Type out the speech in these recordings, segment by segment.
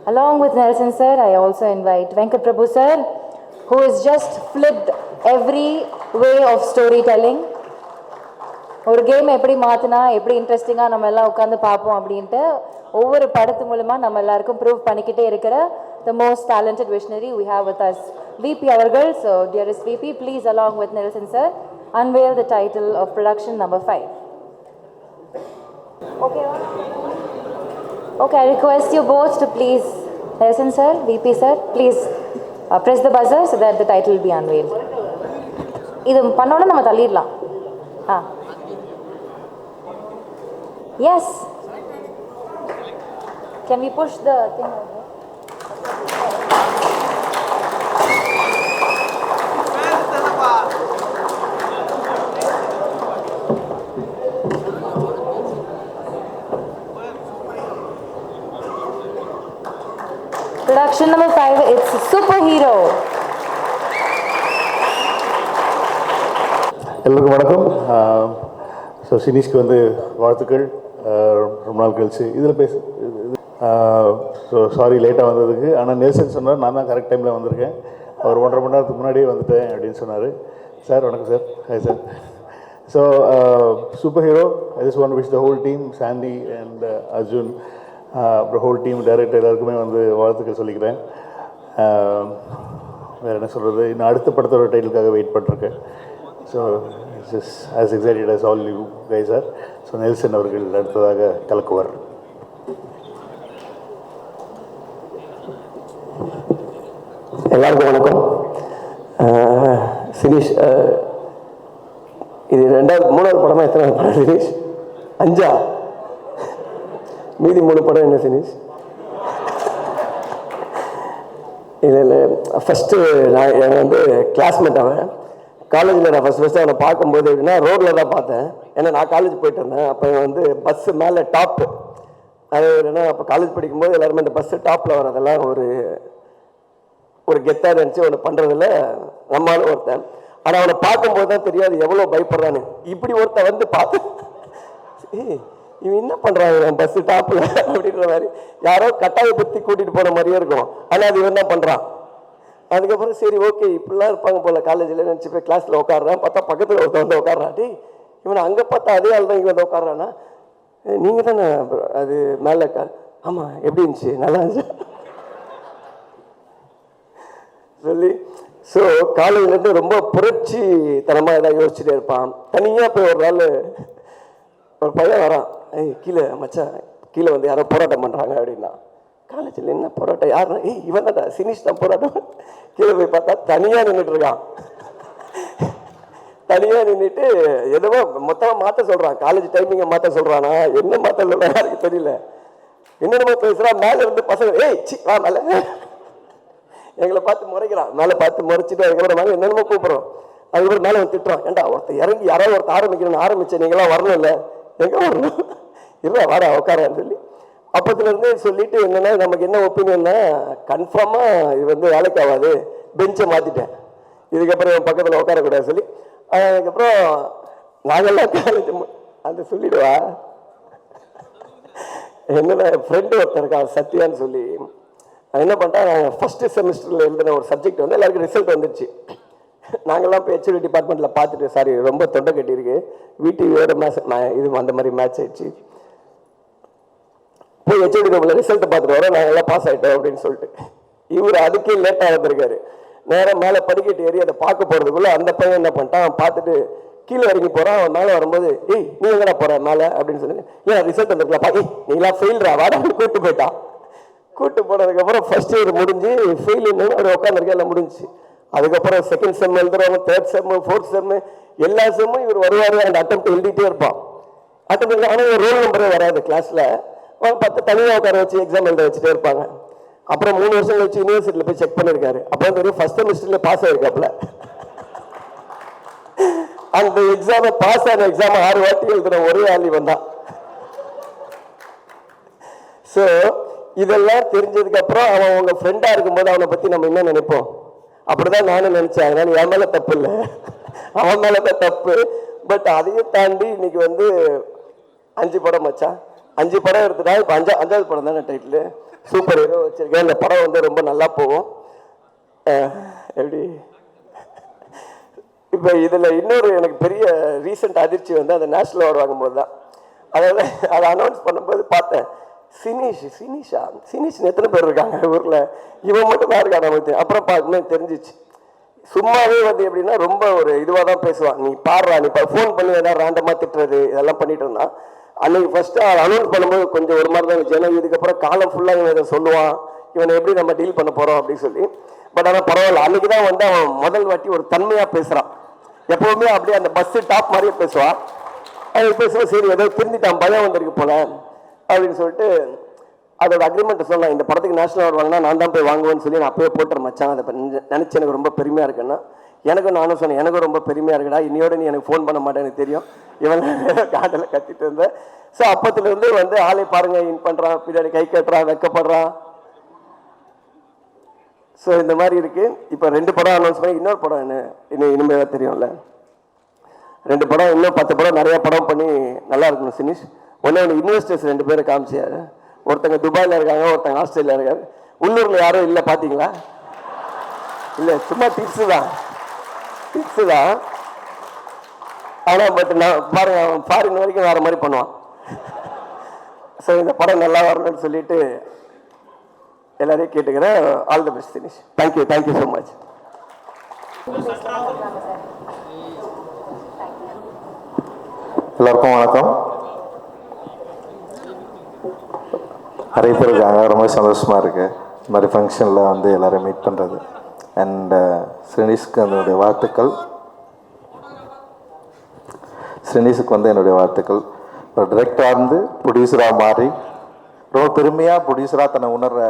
Along with Nelson sir, I also invite Venkat Prabhu sir, who has just flipped every way of storytelling. ஒரு game எப்படி மாற்றினா எப்படி இன்ட்ரெஸ்டிங்காக நம்ம எல்லாம் உட்காந்து பார்ப்போம் அப்படின்ட்டு ஒவ்வொரு படத்து மூலமாக நம்ம எல்லாருக்கும் ப்ரூவ் பண்ணிக்கிட்டே இருக்கிற the most talented visionary we have with us, VP அவர்கள். So dearest VP, please along with Nelson sir, unveil the title of production number 5. Okay, I request you both to please, Nelson sir, VP sir, please press the buzzer so that the title will be unveiled. இது பண்ணோன்னா நம்ம தள்ளிடலாம். Yes. Can we push the thing over? Production number 5, it's Superhero. எல்லாருக்கும் வணக்கம். So சினிஷ்க்கு வந்து வாழ்த்துக்கள். ரொம்ப நாள் கழிச்சு இதில் ஸோ சாரி லேட்டாக வந்ததுக்கு. ஆனால் நெல்சன் சொன்னார் நான் தான் கரெக்ட் டைமில் வந்திருக்கேன். அவர் 1.5 மணி நேரத்துக்கு முன்னாடியே வந்துட்டேன் அப்படின்னு சொன்னார். சார் வணக்கம் sir. Hi sir. So super hero, I just want to wish the whole team, Sandy and Arjun, அப்புறம் ஹோல் டீம், டைரக்டர் எல்லாருக்குமே வந்து வாழ்த்துக்கள் சொல்லிக்கிறேன். வேறு என்ன சொல்கிறது, இன்னும் அடுத்த படத்தோட டைட்டிலுக்காக வெயிட் பண்ணிருக்கேன். So it's as excited as all you guys are. So Nelson அவர்கள் அடுத்ததாக கலக்குவார். எல்லாருக்கும் வணக்கம். சினீஷ், இது 3வது படமா? எத்தனை படம் சினீஷ்? 5. மீதி 3 படம் என்ன சினீஷ்? இல்லை ஃபஸ்ட்டு நான் வந்து கிளாஸ்மேட். அவன் காலேஜில் நான் ஃபஸ்ட்டு அவனை பார்க்கும்போது எப்படின்னா ரோட்டில் தான் பார்த்தேன். ஏன்னா நான் காலேஜ் போயிட்டு இருந்தேன். அப்போ வந்து பஸ்ஸு மேலே டாப்பு, அது என்னென்னா அப்போ காலேஜ் படிக்கும்போது எல்லாருமே இந்த பஸ்ஸு டாப்பில் வரதெல்லாம் ஒரு கெத்தாக இருந்துச்சு. அவனை பண்ணுறதில்ல நம்மளால ஒருத்தன். ஆனால் அவனை பார்க்கும்போது தான் தெரியாது எவ்வளோ பயப்படுறான்னு. இப்படி ஒருத்தன் வந்து பார்த்து இவன் என்ன பண்ணுறாங்க பஸ்ஸு டாப்பில் அப்படின்ற மாதிரி யாரோ கட்டாய பற்றி கூட்டிகிட்டு போன மாதிரியே இருக்கும். ஆனால் அது இவன் தான் பண்ணுறான். அதுக்கப்புறம் சரி ஓகே இப்படிலாம் இருப்பாங்க போல் காலேஜில் நினச்சி போய் கிளாஸில் உட்காடுறான். பார்த்தா பக்கத்தில் ஒருத்தன் வந்து உட்காடுறான். டே இவனை அங்கே பார்த்தா அதே ஆள் தான் இங்கே வந்து உட்காடுறான்னா, நீங்கள் தானே அது மேலே ஆமாம் எப்படி இருந்துச்சு, நல்லா இருந்துச்சு சொல்லி. ஸோ காலேஜ்லேருந்து ரொம்ப புரட்சி தனமாக ஏதாவது யோசிச்சுட்டே இருப்பான். தனியாக போய் ஒரு நாள் ஒரு பையன் வரான். கீழே மச்சான் கீழே வந்து யாரோ போராட்டம் பண்ணுறாங்க அப்படின்னா. காலேஜில் என்ன போராட்டம்? யாருன்னா இவன் தான் சினிஷ் தான் போராட்டம். கீழே போய் பார்த்தா தனியாக நின்றுட்டு இருக்கான். தனியாக நின்றுட்டு எதுவோ மொத்தமாக மாற்ற சொல்கிறான். காலேஜ் டைமிங்கை மாற்ற சொல்கிறானா என்ன மாற்ற சொல்கிறான் யாருக்கு தெரியல. என்னென்னமோ பேசுகிறான். மேலே இருந்து பசங்க வா மேலே எங்களை பார்த்து முறைக்கிறான். மேலே பார்த்து முறைச்சிட்டு அதுக்கப்புறம் மேலே என்னென்னமோ கூப்பிட்றோம். அதுக்கப்புறம் மேலே வந்து திட்டுறான். ஏன்டா ஒருத்தர் இறங்கி யாராவது ஒருத்தர் ஆரம்பிக்கணும்னு ஆரம்பித்தேன், நீங்களாம் வரணும் இல்லை எங்கே வரணும் இல்லை வாடா உட்காரான்னு சொல்லி அப்பத்துலேருந்தே சொல்லிட்டு என்னென்னா நமக்கு என்ன ஒப்பீனியன்னா கன்ஃபார்மாக இது வந்து வேலைக்கு ஆகாது, பெஞ்சை மாற்றிட்டேன், இதுக்கப்புறம் என் பக்கத்தில் உட்காரக்கூடாது சொல்லி. அதுக்கப்புறம் நாங்கள்லாம் காலேஜ் அந்த சொல்லிடுவா. என்னென்ன ஃப்ரெண்டு ஒருத்தர் இருக்கா சத்யான்னு சொல்லி, என்ன பண்ணிட்டேன், நாங்கள் ஃபஸ்ட்டு செமிஸ்டரில் எழுதின ஒரு சப்ஜெக்ட் வந்து எல்லாருக்கும் ரிசல்ட் வந்துடுச்சு. நாங்கள்லாம் இப்போ ஹெச்ஓடி டிபார்ட்மெண்ட்டில் பார்த்துட்டு சாரி ரொம்ப தொண்டை கட்டியிருக்கு வீட்டு மேட்ச் இது அந்த மாதிரி மேட்ச் ஆயிடுச்சு. போய் ஹெச்ஓடி ரூமில் ரிசல்ட்டை பார்த்துட்டு வரோம், நாங்கள் எல்லாம் பாஸ் ஆகிட்டோம் அப்படின்னு சொல்லிட்டு. இவர் அதுக்கே லேட்டாக வந்திருக்காரு. நேரம் மேலே படிக்கட்டு ஏறி அதை பார்க்க போகிறதுக்குள்ளே அந்த பையன் என்ன பண்ணிட்டான், பார்த்துட்டு கீழே இறங்கி போகிறான். அவன் மேலே வரும்போது நீ எங்கடா போகிற மேலே அப்படின்னு சொல்லி, ஏன் ரிசல்ட் வந்துருக்கலாம் நீங்களாம் ஃபெயில்ரா வாடா கூப்பிட்டு போயிட்டான். கூப்பிட்டு போனதுக்கப்புறம் ஃபர்ஸ்ட் இயர் முடிஞ்சு ஃபெயில் அவர் உட்காந்துருக்கேன் எல்லாம் முடிஞ்சு. அதுக்கப்புறம் second sem எழுதுறவங்க, third sem, fourth sem, எல்லா செம்மும் இவர் வருவார். அந்த அட்டெம்ப்ட் எழுதிட்டே இருப்பான். அட்டெம்ப்ட் ஆனால் ரோல் நம்பரே வராது கிளாஸில். 10 தனியாக உட்கார வச்சு எக்ஸாம் எழுத வச்சுட்டே இருப்பாங்க. அப்புறம் 3 வருஷம் கழிச்சு யூனிவர்சிட்டியில் போய் செக் பண்ணியிருக்காரு. அப்புறம் தெரியும் ஃபர்ஸ்ட் செமிஸ்டர்ல பாஸ் ஆயிருக்காப்புல. அந்த எக்ஸாமை பாஸ் ஆன எக்ஸாம் 6 வாட்டி எழுதுன ஒரே ஆள் இவன் தான். ஸோ இதெல்லாம் தெரிஞ்சதுக்கு அப்புறம் அவன் உங்க ஃப்ரெண்டா இருக்கும்போது அவனை பத்தி நம்ம என்ன நினைப்போம்? அப்படிதான் நானும் நினைச்சேன். அதனால என் மேல தப்பு இல்லை, அவன் மேலதான் தப்பு. பட் அதையும் தாண்டி இன்னைக்கு வந்து 5 படம் மச்சான் 5 படம் எடுத்துட்டா இப்போ அஞ்சாவது படம் தானே டைட்டில். சூப்பர் ஹீரோ வச்சிருக்கேன். இந்த படம் வந்து ரொம்ப நல்லா போகும். எப்படி இப்போ இதில் இன்னொரு எனக்கு பெரிய ரீசெண்ட் அதிர்ச்சி வந்து அந்த நேஷ்னல் அவார்டு வாங்கும்போது தான். அதாவது அதை அனௌன்ஸ் பண்ணும்போது பார்த்தேன், சினிஷ் எத்தனை பேர் இருக்காங்க ஊரில், இவன் மட்டும் தான் இருக்கான் நமக்கு. அப்புறம் பார்க்கணும் தெரிஞ்சிச்சு. சும்மாவே வந்து எப்படின்னா ரொம்ப ஒரு இதுவாக தான் பேசுவான். நீ பாடுறா, நீ ஃபோன் பண்ணி ஏதாவது ரேண்டமாக திட்டுறது இதெல்லாம் பண்ணிட்டு இருந்தான். அன்னைக்கு ஃபர்ஸ்ட்டு அனௌன்ஸ் பண்ணும்போது கொஞ்சம் ஒரு மாதிரி தான் இருந்துச்சு. ஏன்னா இதுக்கப்புறம் காலம் ஃபுல்லாக இவன் இதை சொல்லுவான், இவனை எப்படி நம்ம டீல் பண்ண போகிறோம் அப்படின்னு சொல்லி. பட் ஆனால் பரவாயில்ல, அன்னைக்கு தான் வந்து அவன் முதல் வாட்டி ஒரு தன்மையாக பேசுகிறான். எப்போவுமே அப்படியே அந்த பஸ்ஸு டாப் மாதிரியே பேசுவான். அது பேசுவோம், சரி ஏதோ திருந்திட்டான், பயம் வந்திருக்கு போல அப்படின்னு சொல்லிட்டு அதோட அக்ரிமெண்ட் சொல்லலாம். இந்த படத்துக்கு நேஷனல் அவார்டு வாங்கினா நான் தான் போய் வாங்குவேன்னு சொல்லி நான் அப்பவே போட்டுற மச்சான். அதை நினச்சி எனக்கு ரொம்ப பெருமையாக இருக்குன்னா நானும் சொன்னேன், எனக்கும் ரொம்ப பெருமையாக இருக்குடா, இன்னையோட நீ எனக்கு ஃபோன் பண்ண மாட்டேன்னு தெரியும். இவன் காட்டில் கத்திட்டு இருந்தேன். ஸோ அப்பத்துலேருந்து வந்து ஆளை பாருங்க, இன் பண்ணுறான், பின்னாடி கை கட்டுறான், வெக்கப்படுறான். ஸோ இந்த மாதிரி இருக்குது. இப்போ 2 படம் அனௌன்ஸ் பண்ணி இன்னொரு படம் இனிமேல் தான் தெரியும்ல. 2 படம், இன்னும் 10 படம், நிறைய படம் பண்ணி நல்லா இருக்கணும் சினிஷ். ஒன்று இன்வெஸ்டர்ஸ் 2 பேரை காமிச்சாரு. ஒருத்தங்க துபாயில் இருக்காங்க, ஒருத்தங்க ஆஸ்திரேலியா இருக்காரு. உள்ளூரில் யாரும் இல்லை பார்த்தீங்களா? இல்லை, சும்மா டிப்ஸு தான். ஆனால் பட் நான் பாருங்க, அவன் ஃபாரின் வரைக்கும் வேறு மாதிரி பண்ணுவான். ஸோ இந்த படம் நல்லா வரணும்னு சொல்லிட்டு எல்லாரையும் கேட்டுக்கிறேன். All the best Sinish. Thank you so much. எல்லாருக்கும் வணக்கம். நிறைய பேர் இருக்காங்க, ரொம்ப சந்தோஷமாக இருக்குது இந்த மாதிரி ஃபங்க்ஷனில் வந்து எல்லோரும் மீட் பண்ணுறது. அண்ட் ஸ்ரீனிஷ்க்கு என்னுடைய வாழ்த்துக்கள். ஸ்ரீனிஷுக்கு வந்து என்னுடைய வாழ்த்துக்கள். ஒரு டிரெக்டராக இருந்து ப்ரொடியூசராக மாறி ரொம்ப பெருமையாக ப்ரொடியூசராக தன்னை உணர்கிற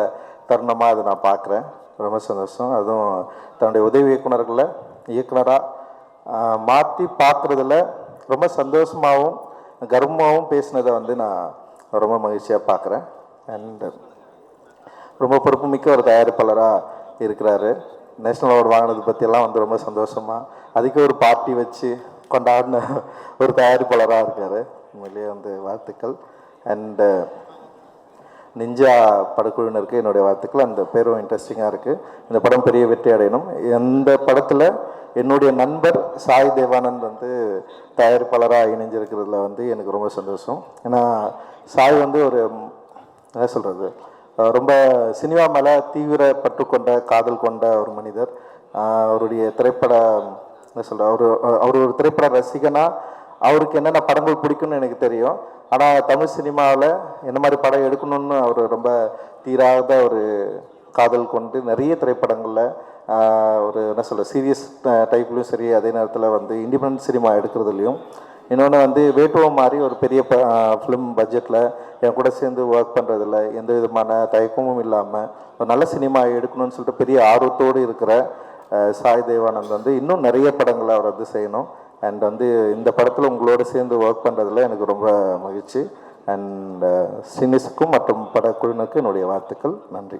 தருணமாக அதை நான் பார்க்குறேன். ரொம்ப சந்தோஷம். அதுவும் தன்னுடைய உதவி இயக்குனராக மாற்றி பார்க்குறதுல ரொம்ப சந்தோஷமாகவும் கர்வமாகவும் பேசினதை வந்து நான் ரொம்ப மகிழ்ச்சியாக பார்க்குறேன். அண்ட் ரொம்ப பொறுப்புமிக்க ஒரு தயாரிப்பாளராக இருக்கிறாரு. நேஷ்னல் அவார்டு வாங்கினது பற்றியெல்லாம் வந்து ரொம்ப சந்தோஷமாக அதுக்கு ஒரு பார்ட்டி வச்சு கொண்டாடின ஒரு தயாரிப்பாளராக இருக்கார். உண்மையிலேயே வந்து வாழ்த்துக்கள். அண்டு நிஞ்சா படக்குழுவினருக்கு என்னுடைய வாழ்த்துக்கள். அந்த பேரும் இன்ட்ரெஸ்டிங்காக இருக்குது. இந்த படம் பெரிய வெற்றி அடையணும். இந்த படத்தில் என்னுடைய நண்பர் சாய் தேவானந்த் வந்து தயாரிப்பாளராக இணைஞ்சிருக்கிறதுல வந்து எனக்கு ரொம்ப சந்தோஷம். ஏன்னா சாய் வந்து ஒரு என்ன சொல்கிறது, ரொம்ப சினிமா மேலே தீவிர பற்று கொண்ட காதல் கொண்ட ஒரு மனிதர். அவருடைய திரைப்பட என்ன சொல்கிற அவர் ஒரு திரைப்பட ரசிகனாக அவருக்கு என்னென்ன படங்கள் பிடிக்கும்னு எனக்கு தெரியும். ஆனால் தமிழ் சினிமாவில் என்ன மாதிரி படம் எடுக்கணும்னு அவர் ரொம்ப தீராத ஒரு காதல் கொண்டு நிறைய திரைப்படங்களில் ஒரு என்ன சொல்கிற சீரியஸ் டைப்லையும் சரி, அதே நேரத்தில் வந்து இண்டிபெண்டன்ட் சினிமா எடுக்கிறதுலையும். இன்னொன்று வந்து வேட்டுவம் மாதிரி ஒரு பெரிய ஃபிலிம் பட்ஜெட்டில் என் கூட சேர்ந்து ஒர்க் பண்ணுறதில்ல எந்த விதமான தயக்கமும் இல்லாமல் ஒரு நல்ல சினிமா எடுக்கணும்னு சொல்லிட்டு பெரிய ஆர்வத்தோடு இருக்கிற சாய் தேவானந்த் வந்து இன்னும் நிறைய படங்களை அவர் வந்து செய்யணும். அண்ட் வந்து இந்த படத்தில் உங்களோடு சேர்ந்து ஒர்க் பண்ணுறதுல எனக்கு ரொம்ப மகிழ்ச்சி. அண்ட் சினிஸுக்கும் மற்றும் படக்குழுவினருக்கும் என்னுடைய வாழ்த்துக்கள். நன்றி.